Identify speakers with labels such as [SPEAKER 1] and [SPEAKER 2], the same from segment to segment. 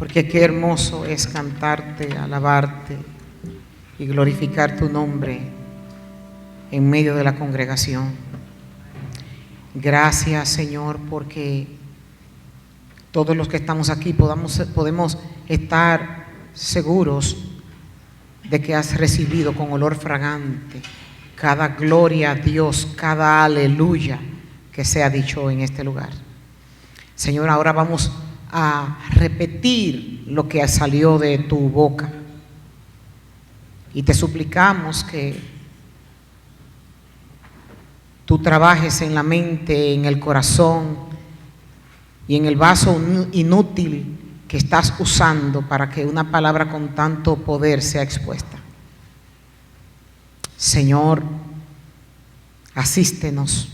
[SPEAKER 1] porque qué hermoso es cantarte, alabarte y glorificar tu nombre en medio de la congregación. Gracias, Señor, porque todos los que estamos aquí podemos estar seguros de que has recibido con olor fragante cada gloria a Dios, cada aleluya que se ha dicho en este lugar. Señor, ahora vamos a repetir lo que salió de tu boca y te suplicamos que tú trabajes en la mente, en el corazón y en el vaso inútil que estás usando para que una palabra con tanto poder sea expuesta. Señor, asístenos.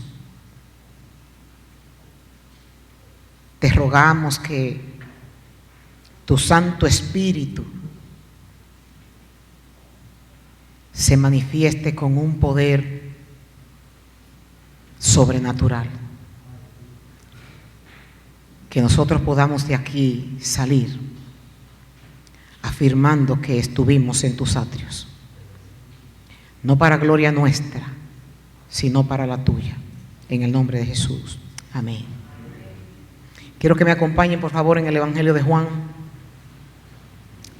[SPEAKER 1] Te rogamos que tu Santo Espíritu se manifieste con un poder sobrenatural. Que nosotros podamos de aquí salir afirmando que estuvimos en tus atrios. No para gloria nuestra, sino para la tuya. En el nombre de Jesús. Amén. Quiero que me acompañen, por favor, en el Evangelio de Juan,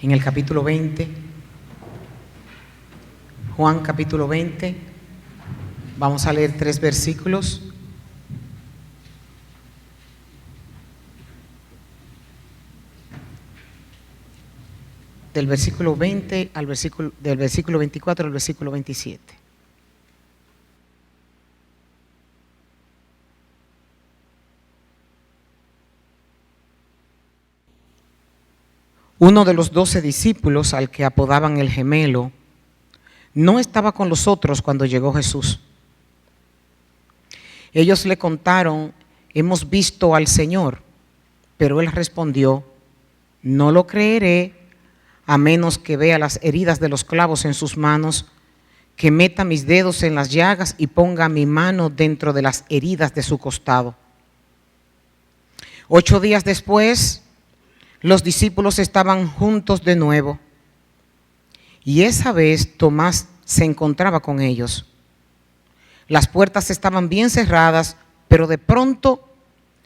[SPEAKER 1] en el capítulo 20. Juan, capítulo 20. Vamos a leer 3 versículos. Del versículo 20 del versículo 24 al versículo 27. Uno de los 12 discípulos, al que apodaban el gemelo, no estaba con los otros cuando llegó Jesús. Ellos le contaron: hemos visto al Señor. Pero él respondió: no lo creeré a menos que vea las heridas de los clavos en sus manos, que meta mis dedos en las llagas y ponga mi mano dentro de las heridas de su costado. 8 días después, los discípulos estaban juntos de nuevo, y esa vez Tomás se encontraba con ellos. Las puertas estaban bien cerradas, pero de pronto,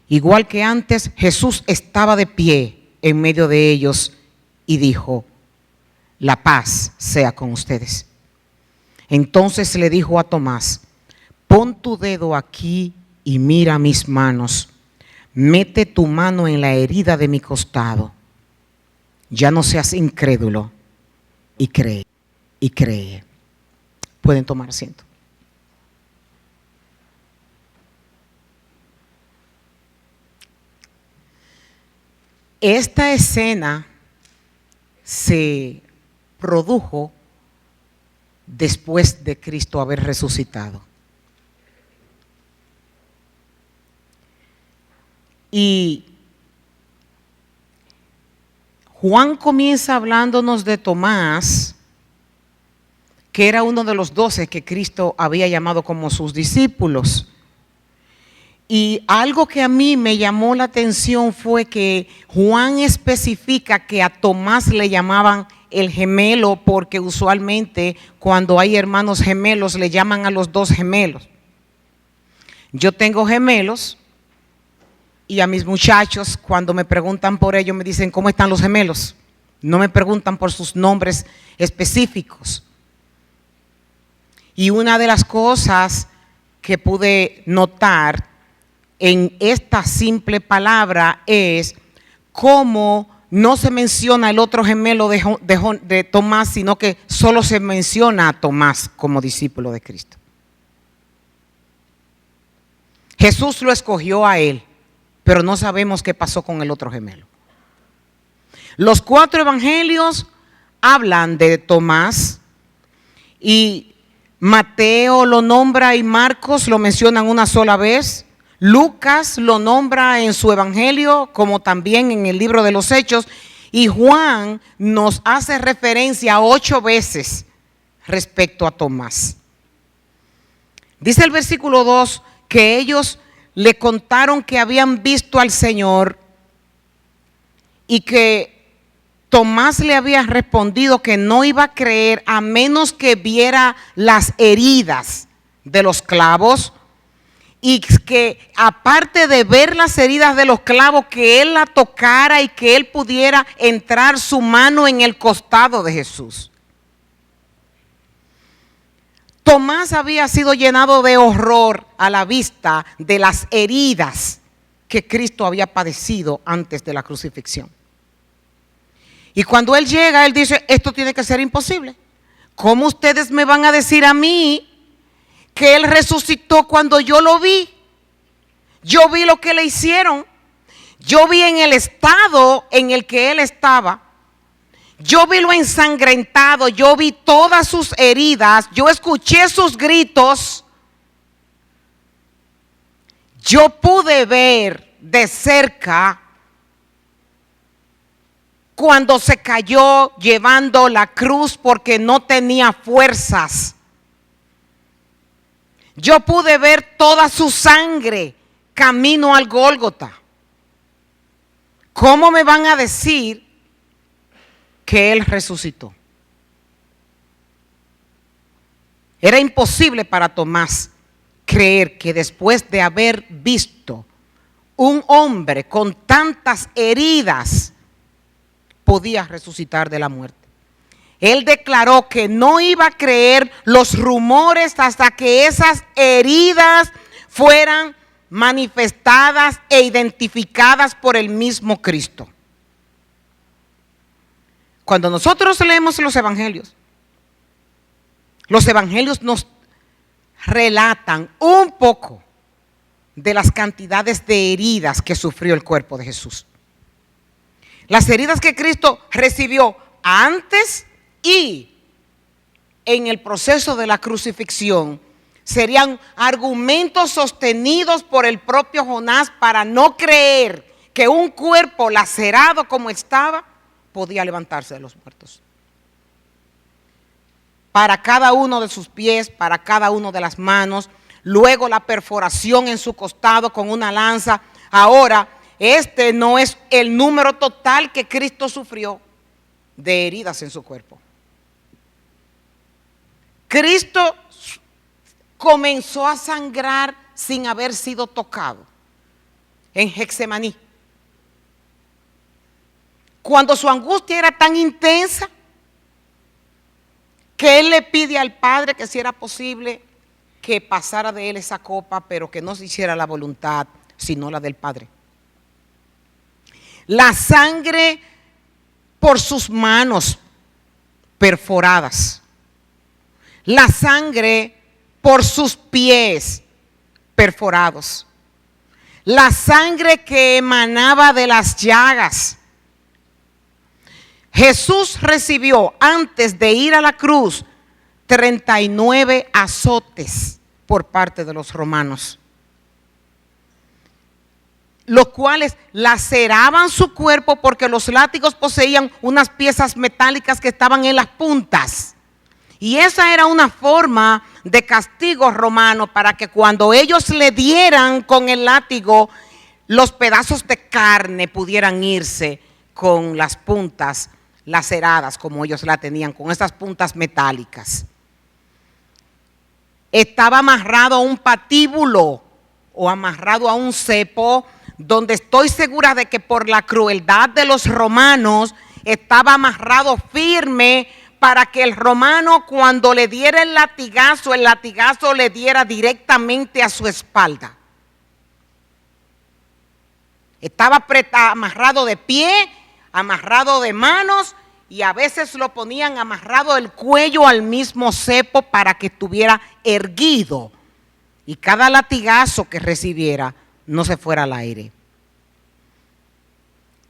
[SPEAKER 1] igual que antes, Jesús estaba de pie en medio de ellos y dijo: la paz sea con ustedes. Entonces le dijo a Tomás: pon tu dedo aquí y mira mis manos. Mete tu mano en la herida de mi costado. Ya no seas incrédulo y cree. Y cree. Pueden tomar asiento. Esta escena se produjo después de Cristo haber resucitado. Y Juan comienza hablándonos de Tomás, que era uno de los 12 que Cristo había llamado como sus discípulos. Y algo que a mí me llamó la atención fue que Juan especifica que a Tomás le llamaban el gemelo, porque usualmente cuando hay hermanos gemelos le llaman a los 2 gemelos. Yo tengo gemelos y a mis muchachos, cuando me preguntan por ellos, me dicen: ¿cómo están los gemelos? No me preguntan por sus nombres específicos. Y una de las cosas que pude notar en esta simple palabra es cómo no se menciona el otro gemelo de Tomás, sino que solo se menciona a Tomás como discípulo de Cristo. Jesús lo escogió a él, pero no sabemos qué pasó con el otro gemelo. Los 4 evangelios hablan de Tomás, y Mateo lo nombra y Marcos lo mencionan una sola vez. Lucas lo nombra en su evangelio, como también en el libro de los Hechos, y Juan nos hace referencia 8 veces respecto a Tomás. Dice el versículo 2 que ellos le contaron que habían visto al Señor y que Tomás le había respondido que no iba a creer a menos que viera las heridas de los clavos, y que aparte de ver las heridas de los clavos, que él la tocara y que él pudiera entrar su mano en el costado de Jesús. Tomás había sido llenado de horror a la vista de las heridas que Cristo había padecido antes de la crucifixión. Y cuando él llega, él dice, esto tiene que ser imposible. ¿Cómo ustedes me van a decir a mí que él resucitó cuando yo lo vi? Yo vi lo que le hicieron. Yo vi en el estado en el que él estaba. Yo vi lo ensangrentado, yo vi todas sus heridas, yo escuché sus gritos. Yo pude ver de cerca cuando se cayó llevando la cruz porque no tenía fuerzas. Yo pude ver toda su sangre camino al Gólgota. ¿Cómo me van a decir que él resucitó? Era imposible para Tomás creer que después de haber visto un hombre con tantas heridas podía resucitar de la muerte. Él declaró que no iba a creer los rumores hasta que esas heridas fueran manifestadas e identificadas por el mismo Cristo. Cuando nosotros leemos los evangelios nos relatan un poco de las cantidades de heridas que sufrió el cuerpo de Jesús. Las heridas que Cristo recibió antes y en el proceso de la crucifixión serían argumentos sostenidos por el propio Jonás para no creer que un cuerpo lacerado como estaba podía levantarse de los muertos. Para cada uno de sus pies, para cada uno de las manos, luego la perforación en su costado con una lanza. Ahora, este no es el número total que Cristo sufrió de heridas en su cuerpo. Cristo comenzó a sangrar sin haber sido tocado en Getsemaní. Cuando su angustia era tan intensa que él le pide al Padre que si era posible que pasara de él esa copa, pero que no se hiciera la voluntad, sino la del Padre. La sangre por sus manos perforadas. La sangre por sus pies perforados. La sangre que emanaba de las llagas. Jesús recibió antes de ir a la cruz 39 azotes por parte de los romanos, los cuales laceraban su cuerpo porque los látigos poseían unas piezas metálicas que estaban en las puntas. Y esa era una forma de castigo romano para que cuando ellos le dieran con el látigo, los pedazos de carne pudieran irse con las puntas laceradas como ellos la tenían, con esas puntas metálicas. Estaba amarrado a un patíbulo o amarrado a un cepo, donde estoy segura de que por la crueldad de los romanos estaba amarrado firme para que el romano cuando le diera el latigazo le diera directamente a su espalda. Estaba amarrado de pie, amarrado de manos, y a veces lo ponían amarrado el cuello al mismo cepo para que estuviera erguido y cada latigazo que recibiera no se fuera al aire.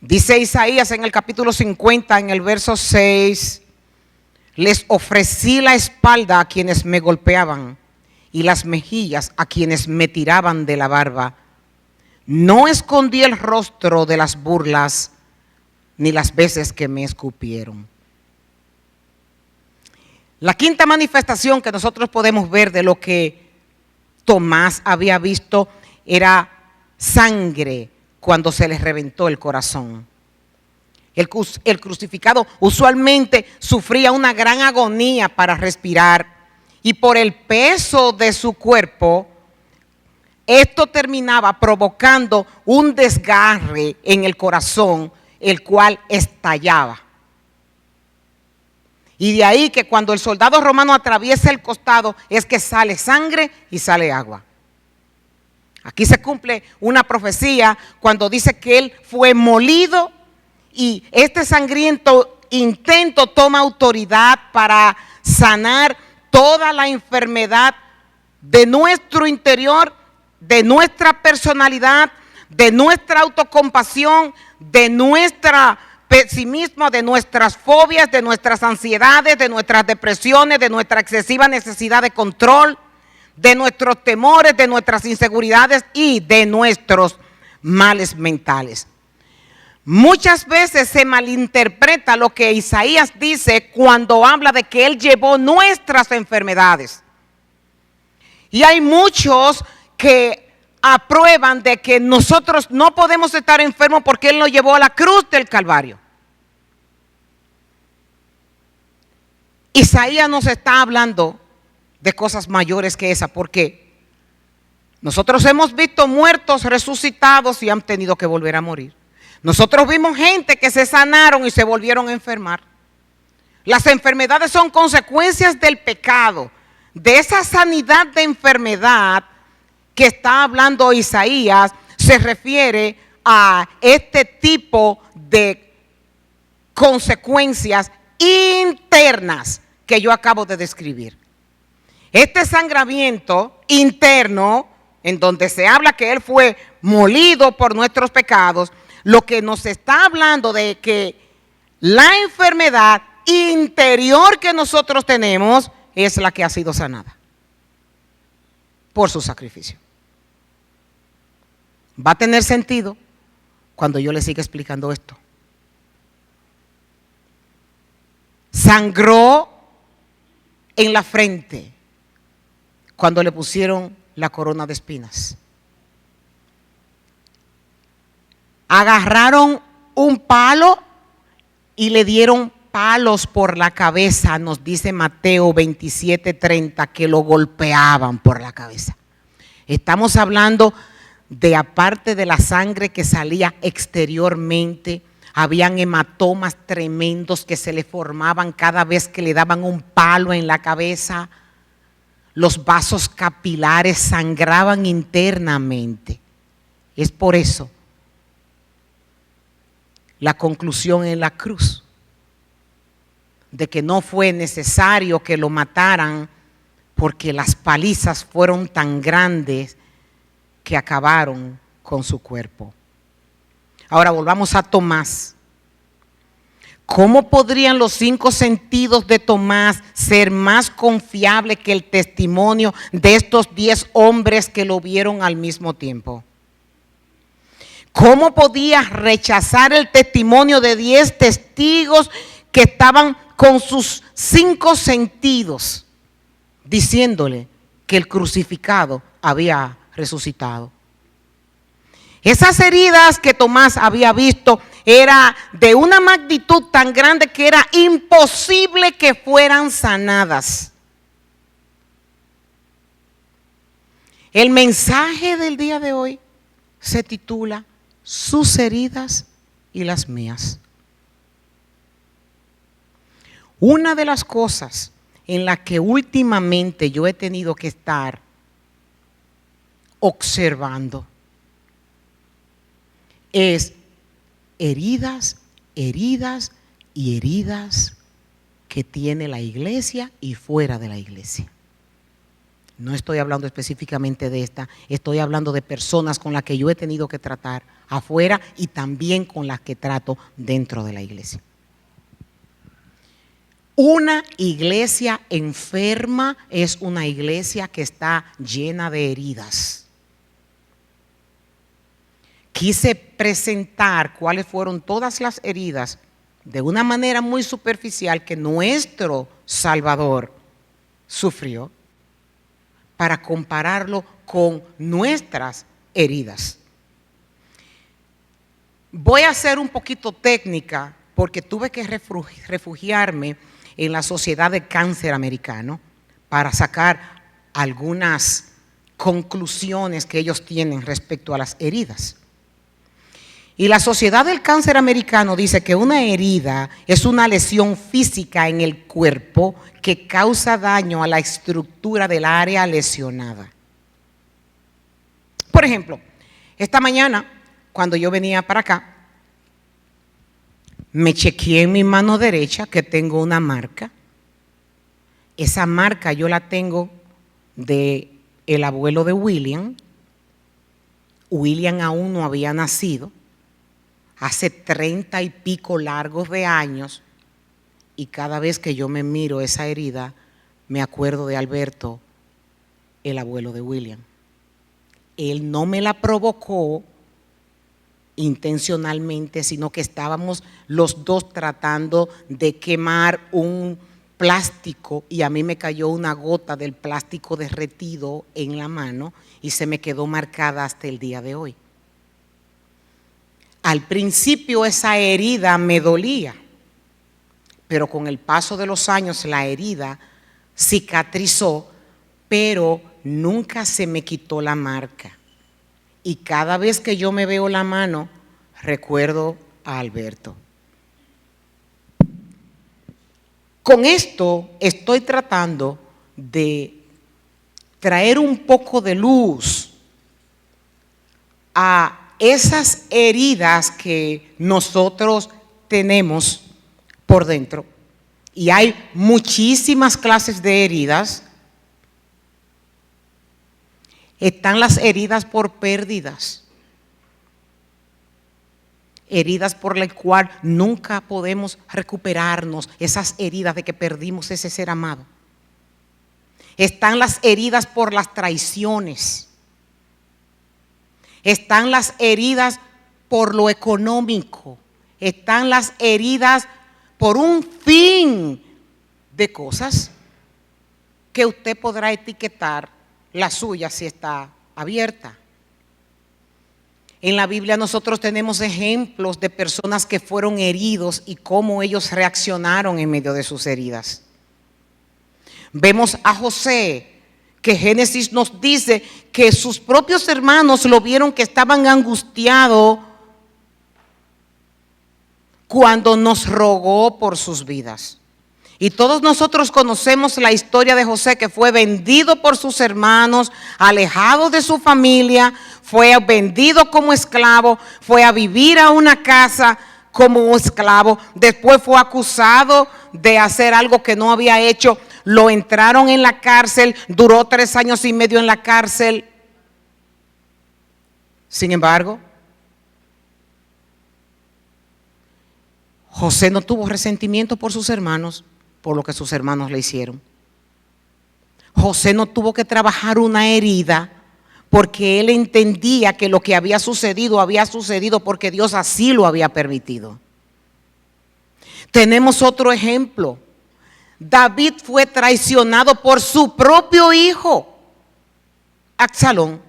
[SPEAKER 1] Dice Isaías en el capítulo 50, en el verso 6, les ofrecí la espalda a quienes me golpeaban y las mejillas a quienes me tiraban de la barba. No escondí el rostro de las burlas ni las veces que me escupieron. La quinta manifestación que nosotros podemos ver de lo que Tomás había visto era sangre cuando se les reventó el corazón. El crucificado usualmente sufría una gran agonía para respirar y por el peso de su cuerpo, esto terminaba provocando un desgarre en el corazón, el cual estallaba. Y de ahí que cuando el soldado romano atraviesa el costado es que sale sangre y sale agua. Aquí se cumple una profecía cuando dice que él fue molido y este sangriento intento toma autoridad para sanar toda la enfermedad de nuestro interior, de nuestra personalidad, de nuestra autocompasión, de nuestro pesimismo, de nuestras fobias, de nuestras ansiedades, de nuestras depresiones, de nuestra excesiva necesidad de control, de nuestros temores, de nuestras inseguridades y de nuestros males mentales. Muchas veces se malinterpreta lo que Isaías dice cuando habla de que Él llevó nuestras enfermedades. Y hay muchos que aprueban de que nosotros no podemos estar enfermos porque Él nos llevó a la cruz del Calvario. Isaías nos está hablando de cosas mayores que esa, porque nosotros hemos visto muertos resucitados y han tenido que volver a morir. Nosotros vimos gente que se sanaron y se volvieron a enfermar. Las enfermedades son consecuencias del pecado. De esa sanidad de enfermedad que está hablando Isaías, se refiere a este tipo de consecuencias internas que yo acabo de describir. Este sangramiento interno, en donde se habla que Él fue molido por nuestros pecados, lo que nos está hablando de que la enfermedad interior que nosotros tenemos es la que ha sido sanada por su sacrificio. Va a tener sentido cuando yo le siga explicando esto. Sangró en la frente cuando le pusieron la corona de espinas. Agarraron un palo y le dieron palos por la cabeza, nos dice Mateo 27:30, que lo golpeaban por la cabeza. Estamos hablando de, aparte de la sangre que salía exteriormente, habían hematomas tremendos que se le formaban cada vez que le daban un palo en la cabeza. Los vasos capilares sangraban internamente. Es por eso la conclusión en la cruz de que no fue necesario que lo mataran, porque las palizas fueron tan grandes que acabaron con su cuerpo. Ahora volvamos a Tomás. ¿Cómo podrían los 5 sentidos de Tomás ser más confiables que el testimonio de estos 10 hombres que lo vieron al mismo tiempo? ¿Cómo podía rechazar el testimonio de 10 testigos que estaban con sus 5 sentidos diciéndole que el crucificado había resucitado? Esas heridas que Tomás había visto era de una magnitud tan grande que era imposible que fueran sanadas. El mensaje del día de hoy se titula Sus heridas y las mías. Una de las cosas en la que últimamente yo he tenido que estar observando es heridas, heridas y heridas que tiene la iglesia y fuera de la iglesia. No estoy hablando específicamente de esta, estoy hablando de personas con las que yo he tenido que tratar afuera y también con las que trato dentro de la iglesia. Una iglesia enferma es una iglesia que está llena de heridas. Quise presentar cuáles fueron todas las heridas de una manera muy superficial que nuestro Salvador sufrió, para compararlo con nuestras heridas. Voy a ser un poquito técnica porque tuve que refugiarme en la Sociedad de Cáncer Americano para sacar algunas conclusiones que ellos tienen respecto a las heridas. Y la Sociedad del Cáncer Americano dice que una herida es una lesión física en el cuerpo que causa daño a la estructura del área lesionada. Por ejemplo, esta mañana, cuando yo venía para acá, me chequeé en mi mano derecha que tengo una marca. Esa marca yo la tengo de el abuelo de William. William aún no había nacido. Hace 30 y pico largos de años. Y cada vez que yo me miro esa herida, me acuerdo de Alberto, el abuelo de William. Él no me la provocó intencionalmente, sino que estábamos los dos tratando de quemar un plástico y a mí me cayó una gota del plástico derretido en la mano y se me quedó marcada hasta el día de hoy. Al principio esa herida me dolía, pero con el paso de los años la herida cicatrizó, pero nunca se me quitó la marca. Y cada vez que yo me veo la mano, recuerdo a Alberto. Con esto estoy tratando de traer un poco de luz a esas heridas que nosotros tenemos por dentro. Y hay muchísimas clases de heridas. Están las heridas por pérdidas, heridas por las cuales nunca podemos recuperarnos, esas heridas de que perdimos ese ser amado. Están las heridas por las traiciones. Están las heridas por lo económico. Están las heridas por un fin de cosas que usted podrá etiquetar. La suya sí está abierta. En la Biblia nosotros tenemos ejemplos de personas que fueron heridos y cómo ellos reaccionaron en medio de sus heridas. Vemos a José, que Génesis nos dice que sus propios hermanos lo vieron que estaban angustiados cuando nos rogó por sus vidas. Y todos nosotros conocemos la historia de José, que fue vendido por sus hermanos, alejado de su familia, fue vendido como esclavo, fue a vivir a una casa como esclavo, después fue acusado de hacer algo que no había hecho, lo entraron en la cárcel, duró 3 años y medio en la cárcel. Sin embargo, José no tuvo resentimiento por sus hermanos, por lo que sus hermanos le hicieron. José no tuvo que trabajar una herida porque él entendía que lo que había sucedido porque Dios así lo había permitido. Tenemos otro ejemplo. David fue traicionado por su propio hijo, Absalón.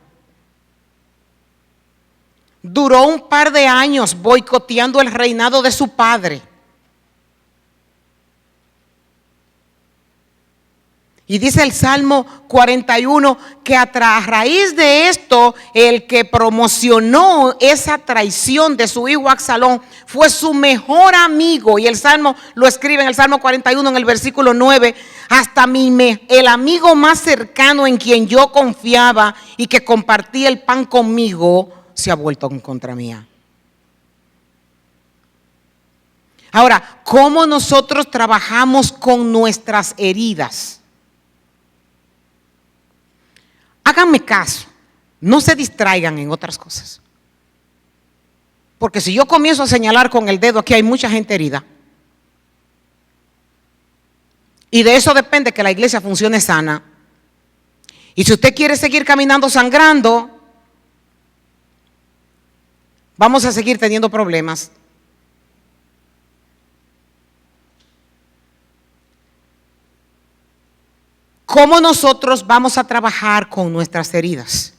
[SPEAKER 1] Duró un par de años boicoteando el reinado de su padre. Y dice el Salmo 41 que a raíz de esto, el que promocionó esa traición de su hijo Absalón fue su mejor amigo. Y el Salmo lo escribe en el Salmo 41 en el versículo 9. Hasta el amigo más cercano en quien yo confiaba y que compartía el pan conmigo, se ha vuelto en contra mía. Ahora, ¿cómo nosotros trabajamos con nuestras heridas? Háganme caso, no se distraigan en otras cosas. Porque si yo comienzo a señalar con el dedo, aquí hay mucha gente herida. Y de eso depende que la iglesia funcione sana. Y si usted quiere seguir caminando sangrando, vamos a seguir teniendo problemas. ¿Cómo nosotros vamos a trabajar con nuestras heridas?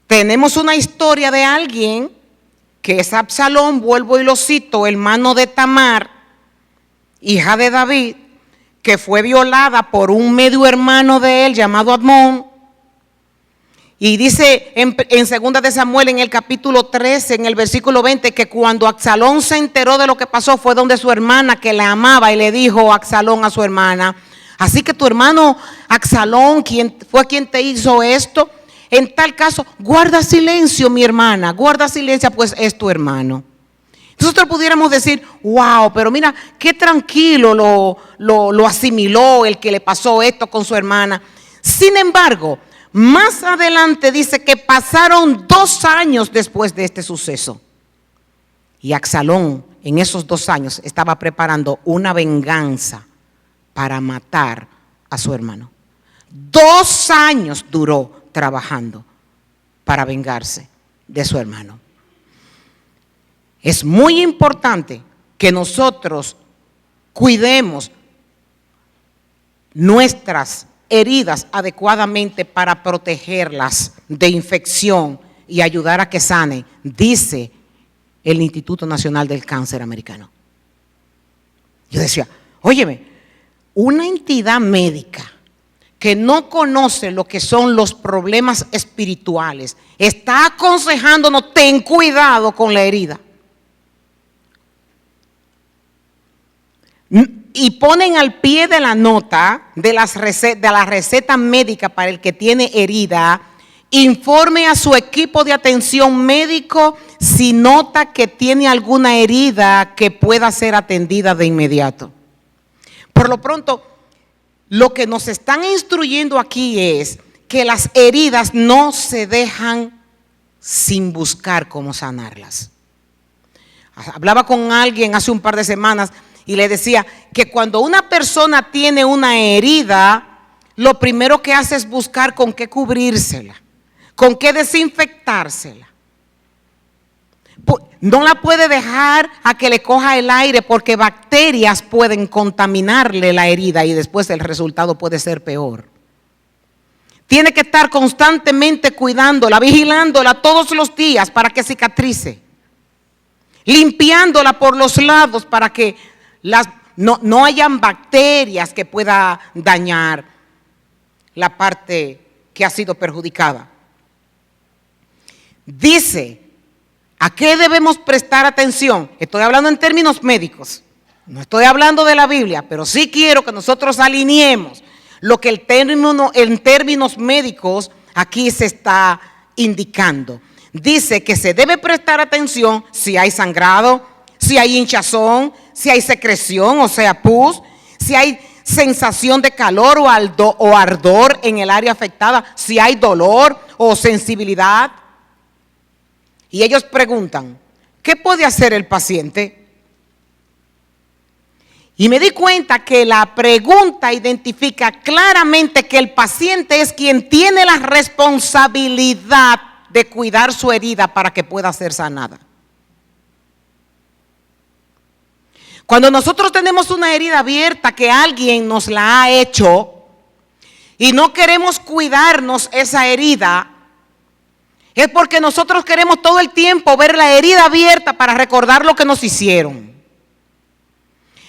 [SPEAKER 1] Tenemos una historia de alguien que es Absalón, vuelvo y lo cito, hermano de Tamar, hija de David, que fue violada por un medio hermano de él llamado Amnón. Y dice en 2 de Samuel, en el capítulo 13, en el versículo 20, que cuando Absalón se enteró de lo que pasó, fue donde su hermana, que le amaba, y le dijo a Absalón, a su hermana: así que tu hermano Absalón, quien te hizo esto, en tal caso, guarda silencio, mi hermana, guarda silencio, pues es tu hermano. Nosotros pudiéramos decir: wow, pero mira, qué tranquilo lo asimiló el que le pasó esto con su hermana. Sin embargo, más adelante dice que pasaron 2 años después de este suceso. Y Absalón, en esos 2 años, estaba preparando una venganza para matar a su hermano. 2 años duró trabajando para vengarse de su hermano. Es muy importante que nosotros cuidemos nuestras heridas adecuadamente para protegerlas de infección y ayudar a que sanen, dice el Instituto Nacional del Cáncer americano. Yo decía, óyeme, una entidad médica que no conoce lo que son los problemas espirituales está aconsejándonos: ten cuidado con la herida. Y ponen al pie de la nota de la receta médica para el que tiene herida: informe a su equipo de atención médico si nota que tiene alguna herida que pueda ser atendida de inmediato. Por lo pronto, lo que nos están instruyendo aquí es que las heridas no se dejan sin buscar cómo sanarlas. Hablaba con alguien hace un par de semanas y le decía que cuando una persona tiene una herida, lo primero que hace es buscar con qué cubrírsela, con qué desinfectársela. No la puede dejar a que le coja el aire, porque bacterias pueden contaminarle la herida y después el resultado puede ser peor. Tiene que estar constantemente cuidándola, vigilándola todos los días para que cicatrice, limpiándola por los lados para que no hayan bacterias que pueda dañar la parte que ha sido perjudicada. Dice, ¿a qué debemos prestar atención? Estoy hablando en términos médicos, no estoy hablando de la Biblia, pero sí quiero que nosotros alineemos lo que en términos médicos aquí se está indicando. Dice que se debe prestar atención si hay sangrado, si hay hinchazón, si hay secreción, o sea, pus, si hay sensación de calor o ardor en el área afectada, si hay dolor o sensibilidad. Y ellos preguntan, ¿qué puede hacer el paciente? Y me di cuenta que la pregunta identifica claramente que el paciente es quien tiene la responsabilidad de cuidar su herida para que pueda ser sanada. Cuando nosotros tenemos una herida abierta que alguien nos la ha hecho y no queremos cuidarnos esa herida, es porque nosotros queremos todo el tiempo ver la herida abierta para recordar lo que nos hicieron.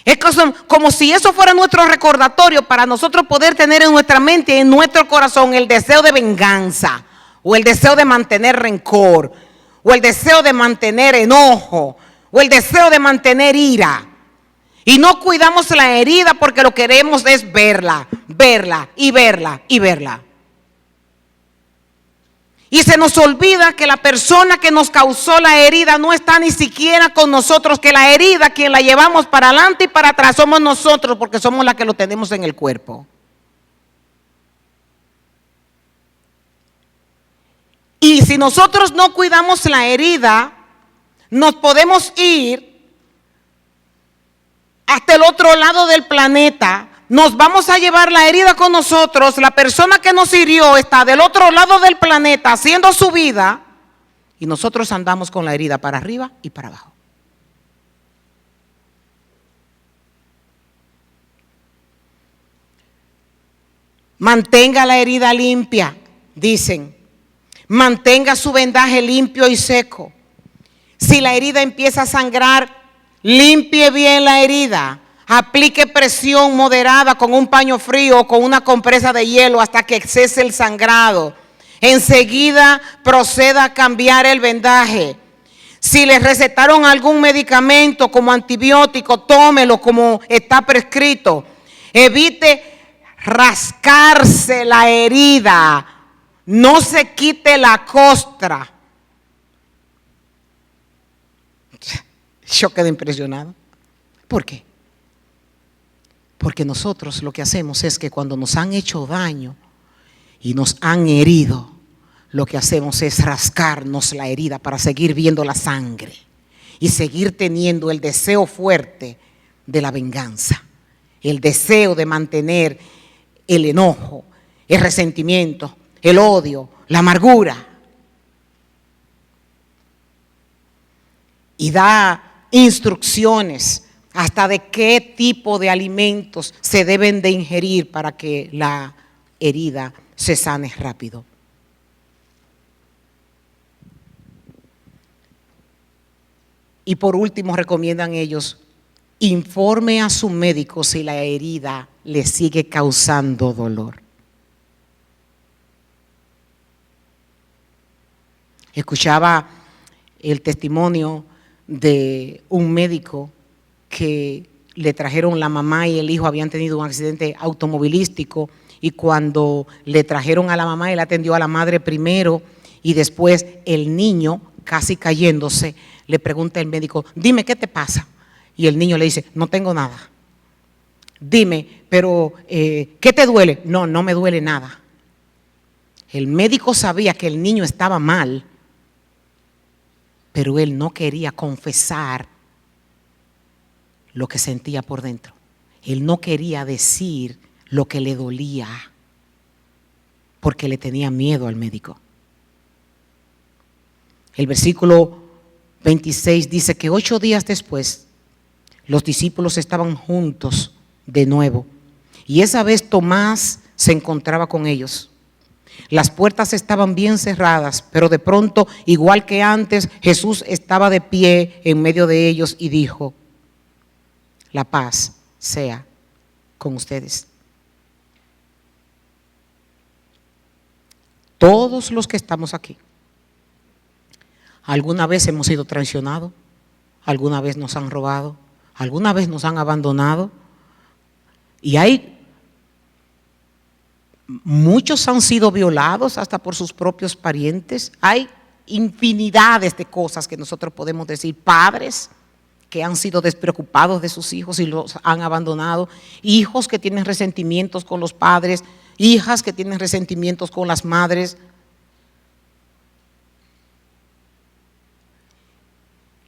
[SPEAKER 1] Es como si eso fuera nuestro recordatorio para nosotros poder tener en nuestra mente y en nuestro corazón el deseo de venganza, o el deseo de mantener rencor, o el deseo de mantener enojo, o el deseo de mantener ira. Y no cuidamos la herida porque lo que queremos es verla, verla y verla y verla. Y se nos olvida que la persona que nos causó la herida no está ni siquiera con nosotros, que la herida, quien la llevamos para adelante y para atrás, somos nosotros, porque somos la que lo tenemos en el cuerpo. Y si nosotros no cuidamos la herida, nos podemos ir hasta el otro lado del planeta, nos vamos a llevar la herida con nosotros, la persona que nos hirió está del otro lado del planeta haciendo su vida y nosotros andamos con la herida para arriba y para abajo. Mantenga la herida limpia, dicen. Mantenga su vendaje limpio y seco. Si la herida empieza a sangrar, limpie bien la herida. Aplique presión moderada con un paño frío o con una compresa de hielo hasta que cese el sangrado. Enseguida proceda a cambiar el vendaje. Si le recetaron algún medicamento como antibiótico, tómelo como está prescrito. Evite rascarse la herida. No se quite la costra. Yo quedé impresionado. ¿Por qué? Porque nosotros lo que hacemos es que cuando nos han hecho daño y nos han herido, lo que hacemos es rascarnos la herida para seguir viendo la sangre y seguir teniendo el deseo fuerte de la venganza, el deseo de mantener el enojo, el resentimiento, el odio, la amargura. Y da instrucciones hasta de qué tipo de alimentos se deben de ingerir para que la herida se sane rápido. Y por último recomiendan ellos, informe a su médico si la herida le sigue causando dolor. Escuchaba el testimonio de un médico que le trajeron, la mamá y el hijo habían tenido un accidente automovilístico, y cuando le trajeron a la mamá, él atendió a la madre primero y después el niño, casi cayéndose, le pregunta al médico, dime, ¿qué te pasa? Y el niño le dice, no tengo nada. Dime, pero ¿qué te duele? No, no me duele nada. El médico sabía que el niño estaba mal, pero él no quería confesar lo que sentía por dentro. Él no quería decir lo que le dolía porque le tenía miedo al médico. El versículo 26 dice que 8 días después los discípulos estaban juntos de nuevo y esa vez Tomás se encontraba con ellos. Las puertas estaban bien cerradas, pero de pronto, igual que antes, Jesús estaba de pie en medio de ellos y dijo, la paz sea con ustedes. Todos los que estamos aquí, alguna vez hemos sido traicionados, alguna vez nos han robado, alguna vez nos han abandonado, y muchos han sido violados hasta por sus propios parientes. Hay infinidades de cosas que nosotros podemos decir. Padres que han sido despreocupados de sus hijos y los han abandonado. Hijos que tienen resentimientos con los padres. Hijas que tienen resentimientos con las madres.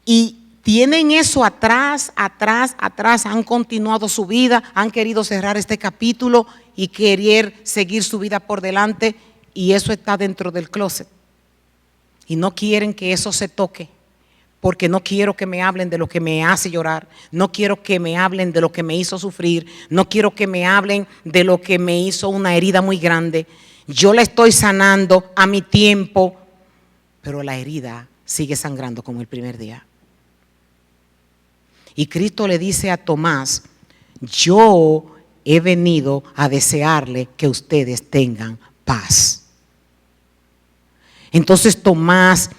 [SPEAKER 1] Y tienen eso atrás, han continuado su vida, han querido cerrar este capítulo y querer seguir su vida por delante, y eso está dentro del closet. Y no quieren que eso se toque, porque no quiero que me hablen de lo que me hace llorar, no quiero que me hablen de lo que me hizo sufrir, no quiero que me hablen de lo que me hizo una herida muy grande. Yo la estoy sanando a mi tiempo, pero la herida sigue sangrando como el primer día. Y Cristo le dice a Tomás, yo he venido a desearle que ustedes tengan paz. Entonces Tomás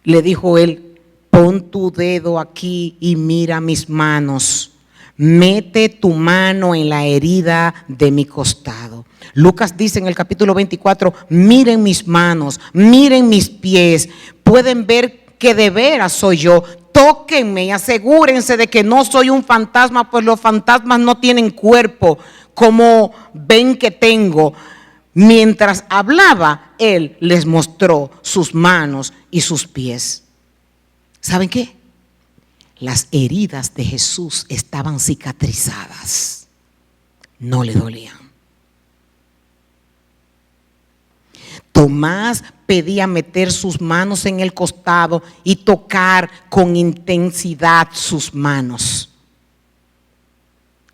[SPEAKER 1] le dijo él, pon tu dedo aquí y mira mis manos. Mete tu mano en la herida de mi costado. Lucas dice en el capítulo 24, miren mis manos, miren mis pies. Pueden ver que de veras soy yo. Tóquenme y asegúrense de que no soy un fantasma, pues los fantasmas no tienen cuerpo como ven que tengo. Mientras hablaba, él les mostró sus manos y sus pies. ¿Saben qué? Las heridas de Jesús estaban cicatrizadas, no le dolían. Tomás pedía meter sus manos en el costado y tocar con intensidad sus manos.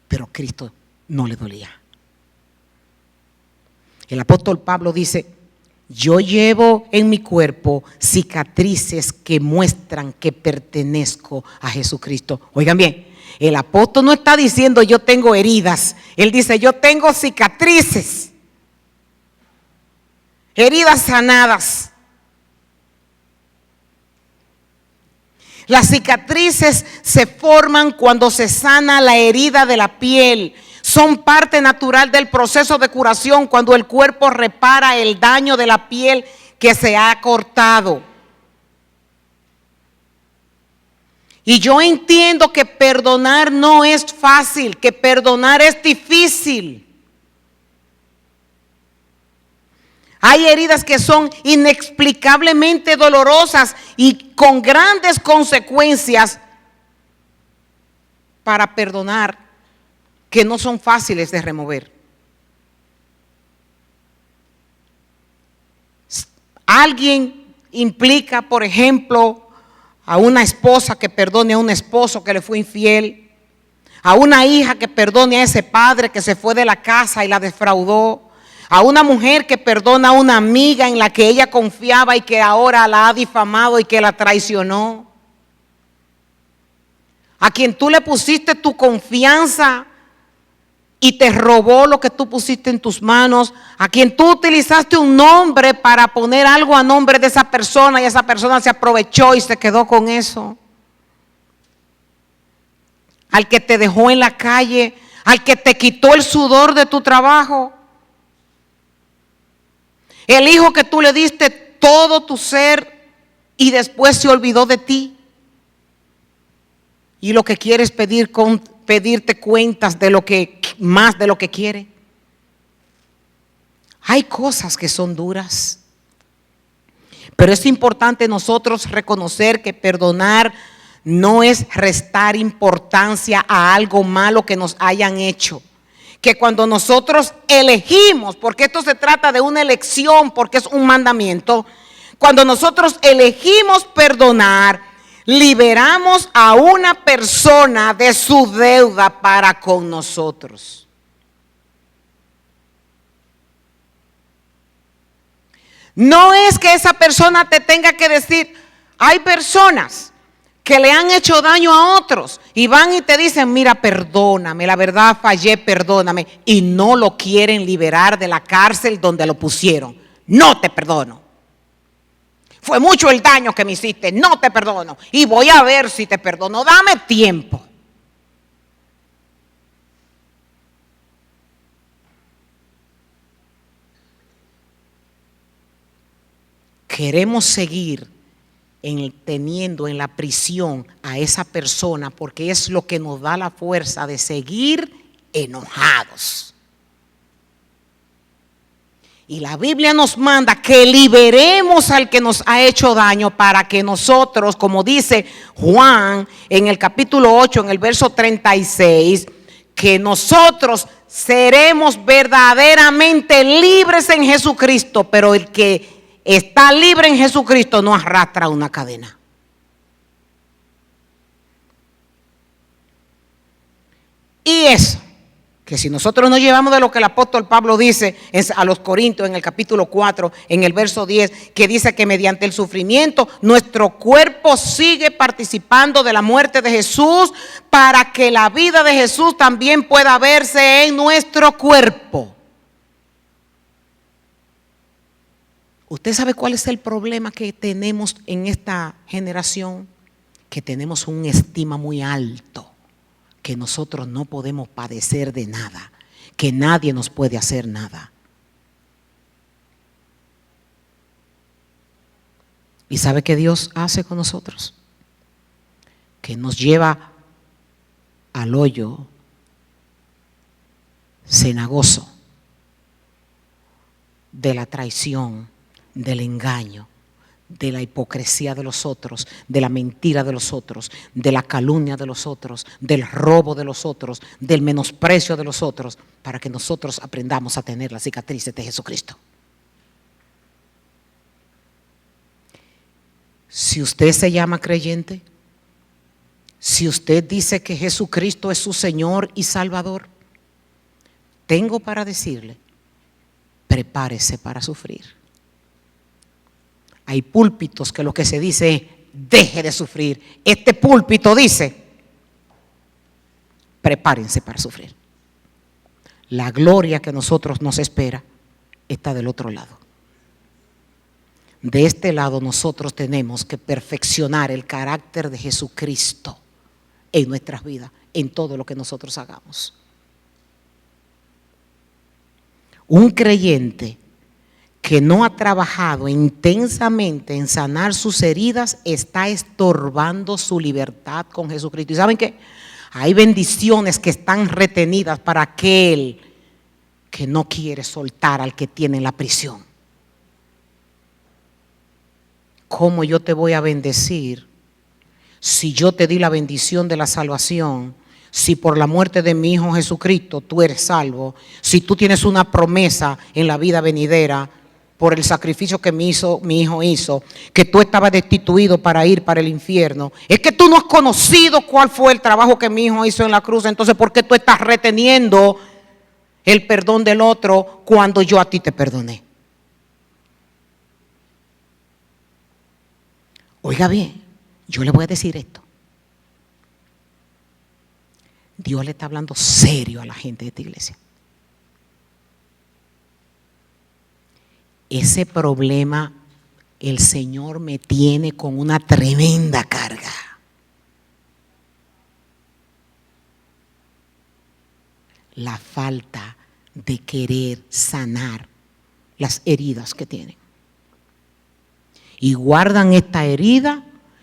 [SPEAKER 1] Pero Cristo no le dolía. El apóstol Pablo dice, yo llevo en mi cuerpo cicatrices que muestran que pertenezco a Jesucristo. Oigan bien, el apóstol no está diciendo yo tengo heridas. Él dice yo tengo cicatrices, heridas sanadas. Las cicatrices se forman cuando se sana la herida de la piel. Son parte natural del proceso de curación cuando el cuerpo repara el daño de la piel que se ha cortado. Y yo entiendo que perdonar no es fácil, que perdonar es difícil. Hay heridas que son inexplicablemente dolorosas y con grandes consecuencias para perdonar, que no son fáciles de remover. Alguien implica, por ejemplo, a una esposa que perdone a un esposo que le fue infiel, a una hija que perdone a ese padre que se fue de la casa y la defraudó, a una mujer que perdona a una amiga en la que ella confiaba y que ahora la ha difamado y que la traicionó, a quien tú le pusiste tu confianza y te robó lo que tú pusiste en tus manos, a quien tú utilizaste un nombre para poner algo a nombre de esa persona y esa persona se aprovechó y se quedó con eso. Al que te dejó en la calle, al que te quitó el sudor de tu trabajo, el hijo que tú le diste todo tu ser y después se olvidó de ti. Y lo que quiere es pedirte cuentas de lo que más de lo que quiere. Hay cosas que son duras, pero es importante nosotros reconocer que perdonar no es restar importancia a algo malo que nos hayan hecho. Que cuando nosotros elegimos, porque esto se trata de una elección, porque es un mandamiento, cuando nosotros elegimos perdonar, liberamos a una persona de su deuda para con nosotros. No es que esa persona te tenga que decir, hay personas que le han hecho daño a otros y van y te dicen, mira, perdóname, la verdad fallé, perdóname, y no lo quieren liberar de la cárcel donde lo pusieron. No te perdono. Fue mucho el daño que me hiciste, no te perdono. Y voy a ver si te perdono, dame tiempo. Queremos seguir teniendo en la prisión a esa persona porque es lo que nos da la fuerza de seguir enojados. Y la Biblia nos manda que liberemos al que nos ha hecho daño para que nosotros, como dice Juan en el capítulo 8, en el verso 36, que nosotros seremos verdaderamente libres en Jesucristo, pero el que está libre en Jesucristo no arrastra una cadena. Y eso, que si nosotros nos llevamos de lo que el apóstol Pablo dice a los Corintios en el capítulo 4, en el verso 10, que dice que mediante el sufrimiento nuestro cuerpo sigue participando de la muerte de Jesús para que la vida de Jesús también pueda verse en nuestro cuerpo. ¿Usted sabe cuál es el problema que tenemos en esta generación? Que tenemos un estima muy alto, que nosotros no podemos padecer de nada, que nadie nos puede hacer nada. ¿Y sabe qué Dios hace con nosotros? Que nos lleva al hoyo cenagoso de la traición, del engaño, de la hipocresía de los otros, de la mentira de los otros, de la calumnia de los otros, del robo de los otros, del menosprecio de los otros, para que nosotros aprendamos a tener las cicatrices de Jesucristo. Si usted se llama creyente, si usted dice que Jesucristo es su Señor y Salvador, tengo para decirle, prepárese para sufrir. Hay púlpitos que lo que se dice es: deje de sufrir. Este púlpito dice: prepárense para sufrir. La gloria que a nosotros nos espera está del otro lado. De este lado nosotros tenemos que perfeccionar el carácter de Jesucristo en nuestras vidas, en todo lo que nosotros hagamos. Un creyente que no ha trabajado intensamente en sanar sus heridas está estorbando su libertad con Jesucristo. ¿Y saben qué? Hay bendiciones que están retenidas para aquel que no quiere soltar al que tiene en la prisión. ¿Cómo yo te voy a bendecir si yo te di la bendición de la salvación? Si por la muerte de mi Hijo Jesucristo tú eres salvo, si tú tienes una promesa en la vida venidera por el sacrificio que mi Hijo hizo, que tú estabas destituido para ir para el infierno, es que tú no has conocido cuál fue el trabajo que mi Hijo hizo en la cruz. Entonces, ¿por qué tú estás reteniendo el perdón del otro cuando yo a ti te perdoné? Oiga bien, yo le voy a decir esto. Dios le está hablando serio a la gente de esta iglesia. Ese problema, el Señor me tiene con una tremenda carga. La falta de querer sanar las heridas que tienen. Y guardan esta herida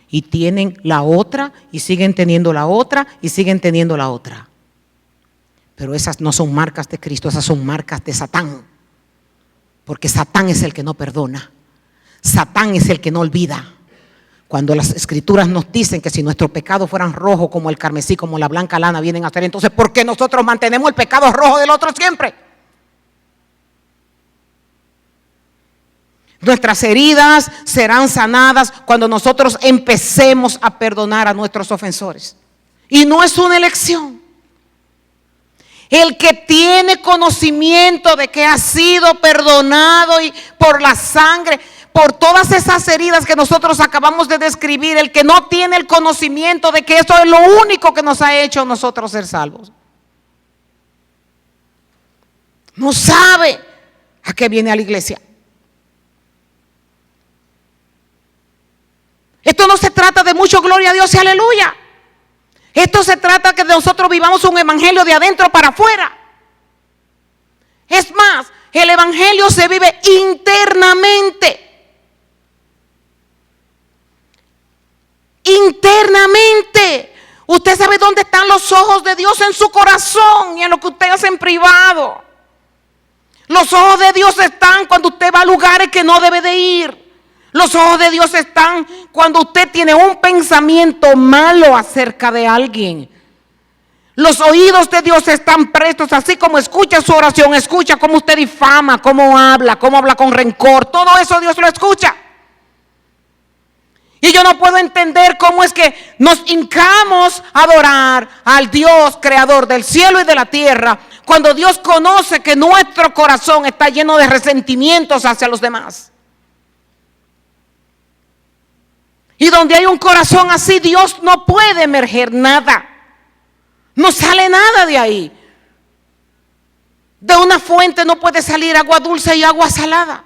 [SPEAKER 1] y tienen la otra y siguen teniendo la otra y siguen teniendo la otra. Pero esas no son marcas de Cristo, esas son marcas de Satán. Porque Satán es el que no perdona. Satán es el que no olvida. Cuando las escrituras nos dicen que si nuestros pecados fueran rojos como el carmesí, como la blanca lana vienen a ser, entonces ¿por qué nosotros mantenemos el pecado rojo del otro siempre? Nuestras heridas serán sanadas cuando nosotros empecemos a perdonar a nuestros ofensores. Y no es una elección. El que tiene conocimiento de que ha sido perdonado y por la sangre, por todas esas heridas que nosotros acabamos de describir, el que no tiene el conocimiento de que eso es lo único que nos ha hecho nosotros ser salvos, no sabe a qué viene a la iglesia. Esto no se trata de mucho gloria a Dios y aleluya. Esto se trata que nosotros vivamos un evangelio de adentro para afuera. Es más, el evangelio se vive internamente. Internamente. Usted sabe dónde están los ojos de Dios, en su corazón y en lo que usted hace en privado. Los ojos de Dios están cuando usted va a lugares que no debe de ir. Los ojos de Dios están cuando usted tiene un pensamiento malo acerca de alguien. Los oídos de Dios están prestos, así como escucha su oración, escucha cómo usted difama, cómo habla con rencor. Todo eso Dios lo escucha. Y yo no puedo entender cómo es que nos hincamos a adorar al Dios creador del cielo y de la tierra, cuando Dios conoce que nuestro corazón está lleno de resentimientos hacia los demás. Y donde hay un corazón así, Dios no puede emerger nada. No sale nada de ahí. De una fuente no puede salir agua dulce y agua salada.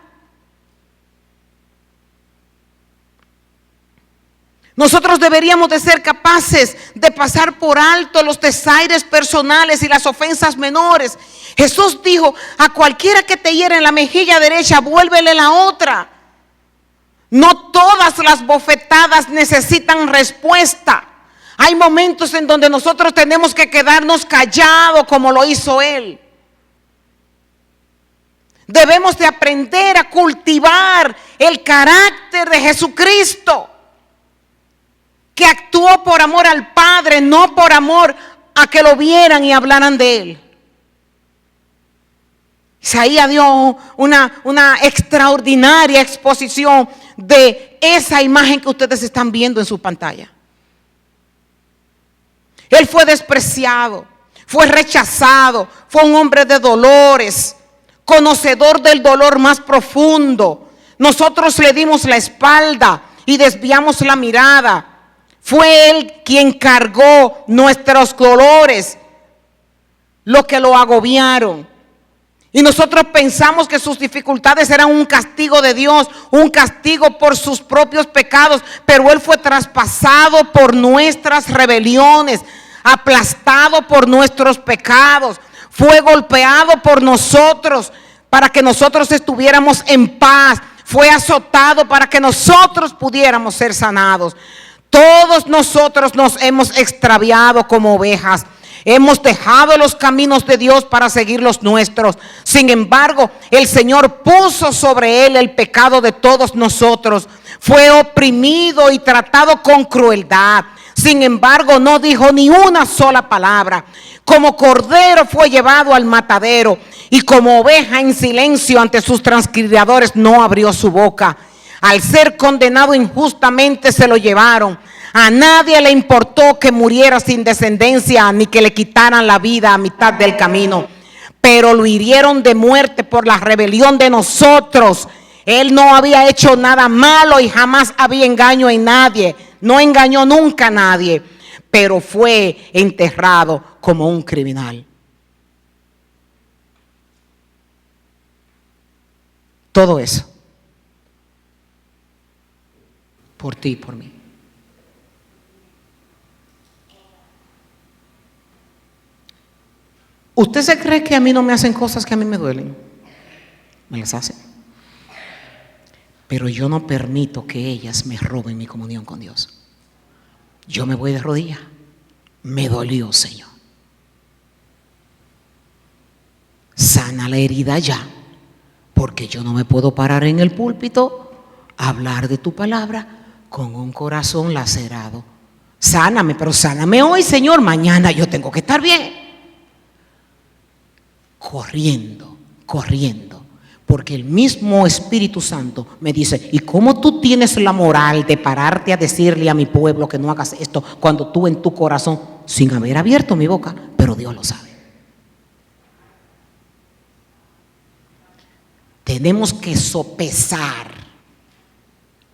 [SPEAKER 1] Nosotros deberíamos de ser capaces de pasar por alto los desaires personales y las ofensas menores. Jesús dijo: a cualquiera que te hiera en la mejilla derecha, vuélvele la otra. No todas las bofetadas necesitan respuesta. Hay momentos en donde nosotros tenemos que quedarnos callados como lo hizo Él. Debemos de aprender a cultivar el carácter de Jesucristo, que actuó por amor al Padre, no por amor a que lo vieran y hablaran de Él. Isaías dio una extraordinaria exposición de esa imagen que ustedes están viendo en su pantalla. Él fue despreciado, fue rechazado, fue un hombre de dolores, conocedor del dolor más profundo. Nosotros le dimos la espalda y desviamos la mirada. Fue Él quien cargó nuestros dolores, lo que lo agobiaron. Y nosotros pensamos que sus dificultades eran un castigo de Dios, un castigo por sus propios pecados, pero Él fue traspasado por nuestras rebeliones, aplastado por nuestros pecados, fue golpeado por nosotros para que nosotros estuviéramos en paz, fue azotado para que nosotros pudiéramos ser sanados. Todos nosotros nos hemos extraviado como ovejas. Hemos dejado los caminos de Dios para seguir los nuestros. Sin embargo, el Señor puso sobre Él el pecado de todos nosotros. Fue oprimido y tratado con crueldad. Sin embargo, no dijo ni una sola palabra. Como cordero fue llevado al matadero, y como oveja en silencio ante sus transgredidores no abrió su boca. Al ser condenado injustamente se lo llevaron. A nadie le importó que muriera sin descendencia, ni que le quitaran la vida a mitad del camino. Pero lo hirieron de muerte por la rebelión de nosotros. Él no había hecho nada malo y jamás había engaño en nadie. No engañó nunca a nadie, pero fue enterrado como un criminal. Todo eso por ti y por mí. ¿Usted se cree que a mí no me hacen cosas que a mí me duelen? Me las hacen. Pero yo no permito que ellas me roben mi comunión con Dios. Yo me voy de rodillas. Me dolió, Señor. Sana la herida ya, porque yo no me puedo parar en el púlpito a hablar de tu palabra con un corazón lacerado. Sáname, pero sáname hoy, Señor. Mañana yo tengo que estar bien. Corriendo, porque el mismo Espíritu Santo me dice: ¿y cómo tú tienes la moral de pararte a decirle a mi pueblo que no hagas esto cuando tú en tu corazón, sin haber abierto mi boca, pero Dios lo sabe? Tenemos que sopesar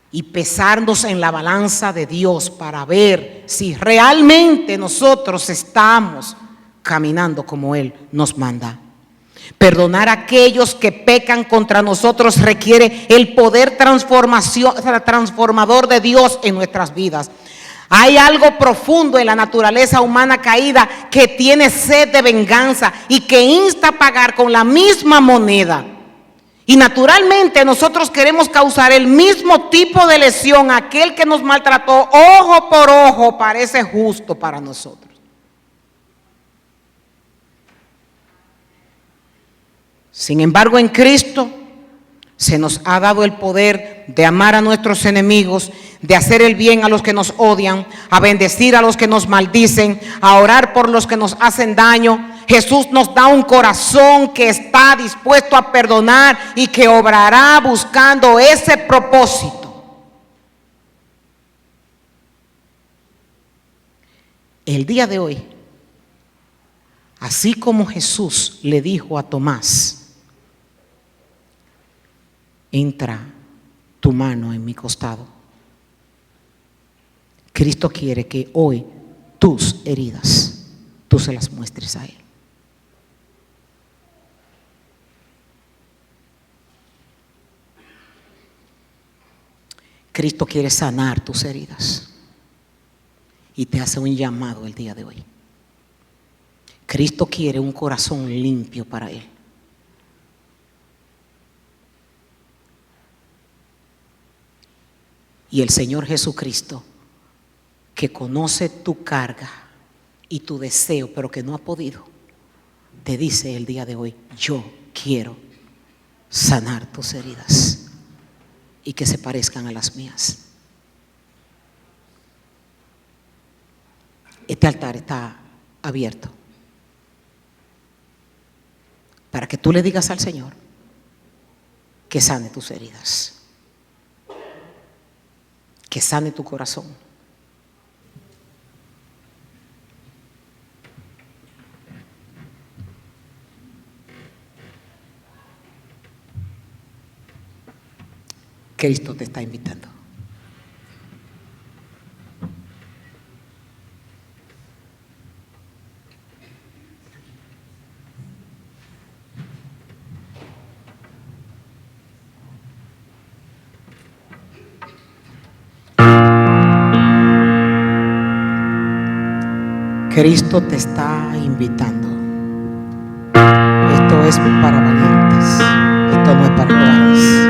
[SPEAKER 1] y pesarnos en la balanza de Dios para ver si realmente nosotros estamos caminando como Él nos manda. Perdonar a aquellos que pecan contra nosotros requiere el poder transformador de Dios en nuestras vidas. Hay algo profundo en la naturaleza humana caída que tiene sed de venganza y que insta a pagar con la misma moneda. Y naturalmente nosotros queremos causar el mismo tipo de lesión a aquel que nos maltrató. Ojo por ojo parece justo para nosotros. Sin embargo, en Cristo se nos ha dado el poder de amar a nuestros enemigos, de hacer el bien a los que nos odian, a bendecir a los que nos maldicen, a orar por los que nos hacen daño. Jesús nos da un corazón que está dispuesto a perdonar y que obrará buscando ese propósito. El día de hoy, así como Jesús le dijo a Tomás: entra tu mano en mi costado, Cristo quiere que hoy tus heridas tú se las muestres a Él. Cristo quiere sanar tus heridas y te hace un llamado el día de hoy. Cristo quiere un corazón limpio para Él. Y el Señor Jesucristo, que conoce tu carga y tu deseo, pero que no ha podido, te dice el día de hoy: yo quiero sanar tus heridas y que se parezcan a las mías. Este altar está abierto para que tú le digas al Señor que sane tus heridas, que sane tu corazón. Cristo te está invitando. Cristo te está invitando. Esto es para valientes. Esto no es para cobardes.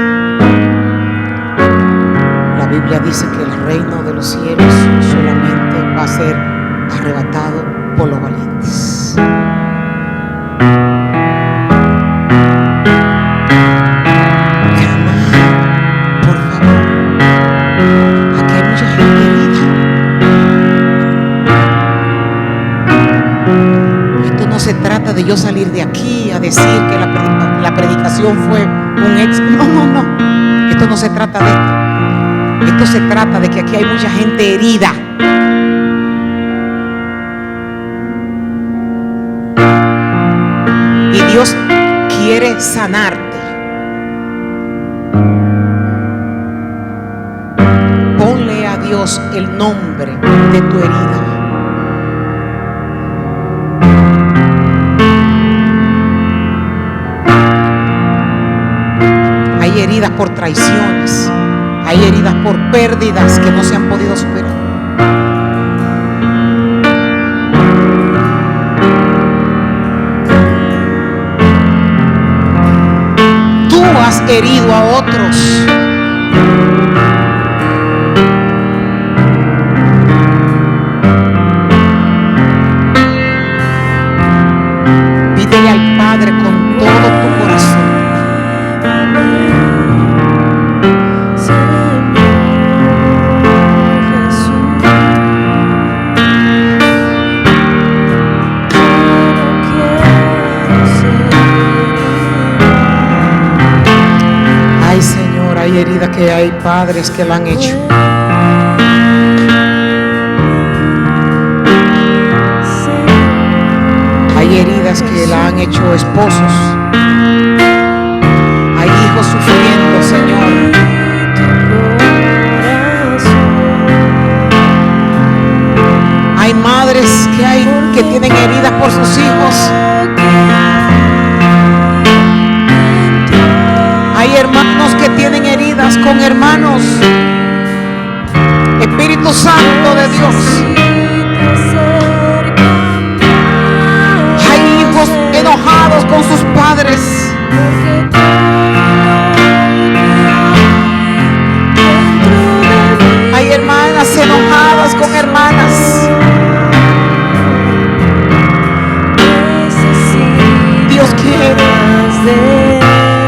[SPEAKER 1] La Biblia dice que el reino de los cielos solamente va a ser arrebatado por los valientes. Por favor. Aquí hay mucha gente herida. Esto no se trata de yo salir de aquí a decir que la predicación fue un éxito. No. Esto no se trata de esto. Esto se trata de que aquí hay mucha gente herida. Y Dios quiere sanarte. Ponle a Dios el nombre de tu herida. Hay heridas por traiciones. Hay heridas por pérdidas que no se han podido superar. Tú has herido a otros. Pídele al Padre con todo tu corazón. Hay heridas que hay padres que la han hecho. Hay heridas que la han hecho esposos. Hay hijos sufriendo, Señor. Hay madres que tienen heridas por sus hijos. Hay hermanos que tienen heridas con hermanos. Espíritu Santo de Dios. Hay hijos enojados con sus padres. Hay hermanas enojadas con hermanas. Dios quiere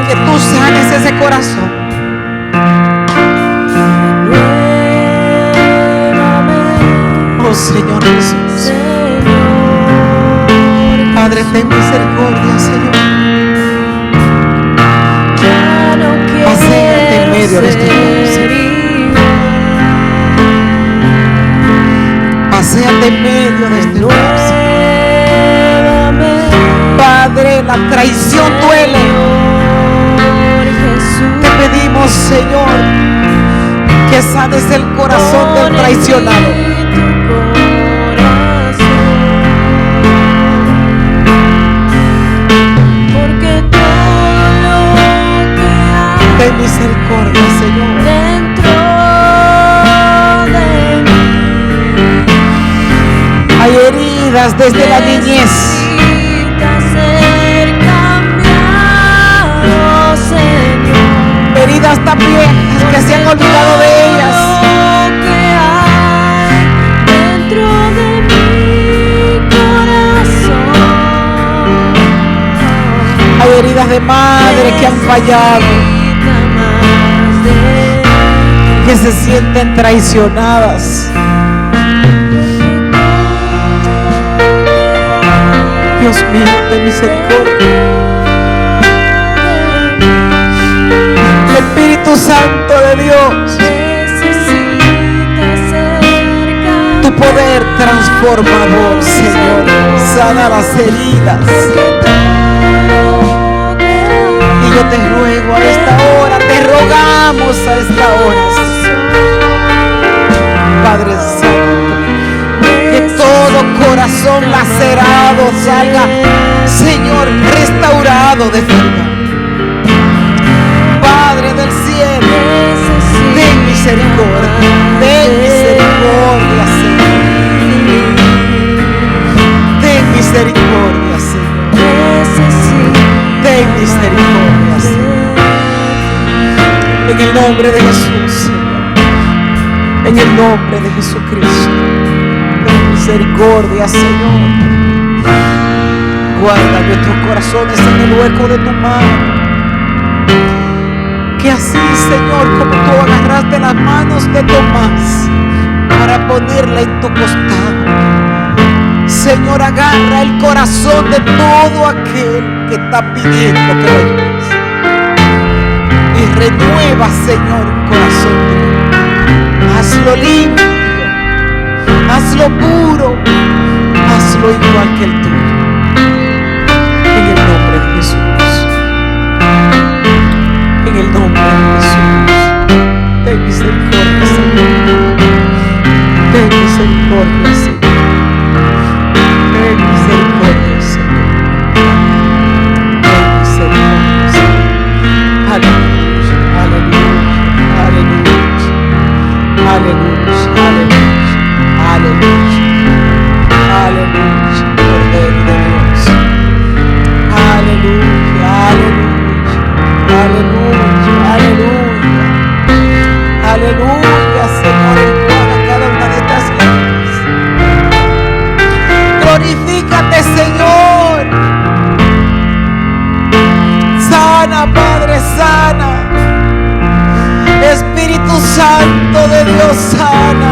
[SPEAKER 1] que tú sanes ese corazón. Oh Señor Jesús. Padre, ten misericordia, Señor. Paséate en medio de este lugar, Señor. Paséate en medio de este lugar, Señor. Padre, la traición duele. Te pedimos, Señor, que sanes el corazón del traicionado. Ten misericordia, Señor. Hay heridas desde la niñez. Heridas tan viejas que se han olvidado de ellas. Hay heridas de madre que han fallado, que se sienten traicionadas. Dios mío, ten misericordia. Espíritu Santo de Dios, tu poder transformador, Señor, sana las heridas. Y yo te ruego a esta hora, te rogamos a esta colmado de verdad. Padre del cielo, ten misericordia, Señor. Ten misericordia, Señor. Ten misericordia, Señor. En el nombre de Jesús, Señor. En el nombre de Jesucristo. Ten misericordia, Señor. Guarda nuestros corazones en el hueco de tu mano. Que así, Señor, como tú agarraste las manos de Tomás para ponerla en tu costado, Señor, agarra el corazón de todo aquel que está pidiendo que lo ayudes. Y renueva, Señor, un corazón tuyo. Hazlo limpio, hazlo puro, hazlo igual que el tuyo. En el nombre de Jesús. En el nombre de Jesús. Ten misericordia, Señor. Ten misericordia, Señor. Ten misericordia, Señor. Ten misericordia, Señor. Aleluya, aleluya, aleluya. Aleluya, aleluya, aleluya. Aleluya, Cordero de Dios. Aleluya, aleluya. Aleluya, aleluya. Aleluya, Señor, enjuaga cada una de estas lágrimas. Glorifícate, Señor. Sana, Padre, sana. Espíritu Santo de Dios, sana.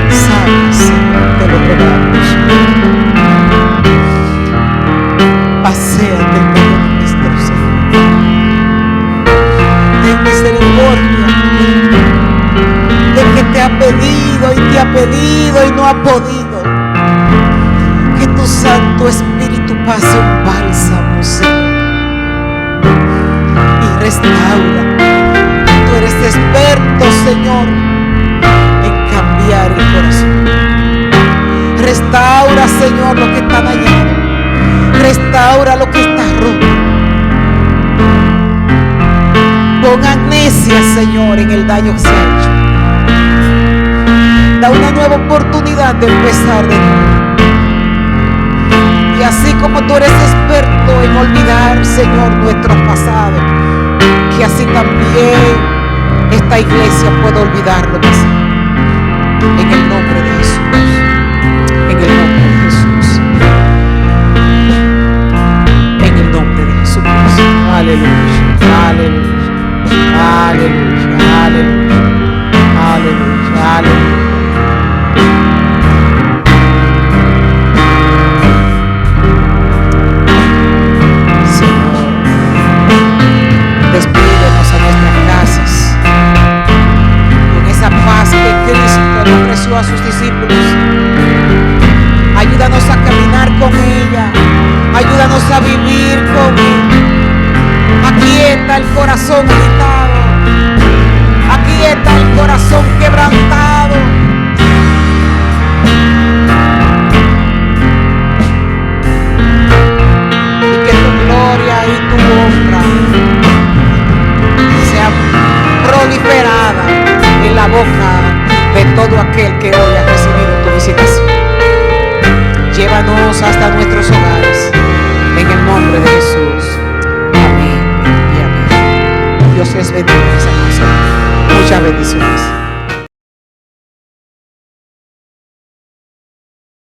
[SPEAKER 1] Sana, Señor, te lo rogamos. Paséate en medio nuestro, Señor. Ten misericordia de que te ha pedido y te ha pedido y no ha podido. Que tu Santo Espíritu pase un bálsamo, Señor, y restaura. Tú eres experto, Señor, en cambiar el corazón. Restaura, Señor, lo que está dañado. Restaura lo que está roto. Pon amnesia, Señor, en el daño que se ha hecho. Da una nueva oportunidad de empezar de nuevo. Y así como tú eres experto en olvidar, Señor, nuestros pasados, que así también esta iglesia pueda olvidar lo pasado. En el nombre de Jesús. En el nombre de Jesús. En el nombre de Jesucristo. Aleluya. Aleluya. Aleluya. Aleluya. Aleluya. Aleluya. Despídenos a nuestras casas con esa paz que Cristo le ofreció a sus discípulos. Ayúdanos a caminar con ella. Ayúdanos a vivir con ella. Aquieta el corazón agitado. Aquieta el corazón quebrantado. Y que tu gloria y tu honra sea proliferada en la boca de todo aquel que hoy ha recibido tu visitación. Llévanos hasta nuestros hogares, en el nombre de Jesús. Amén y amén. Dios les bendiga, mis hermanos. Muchas bendiciones.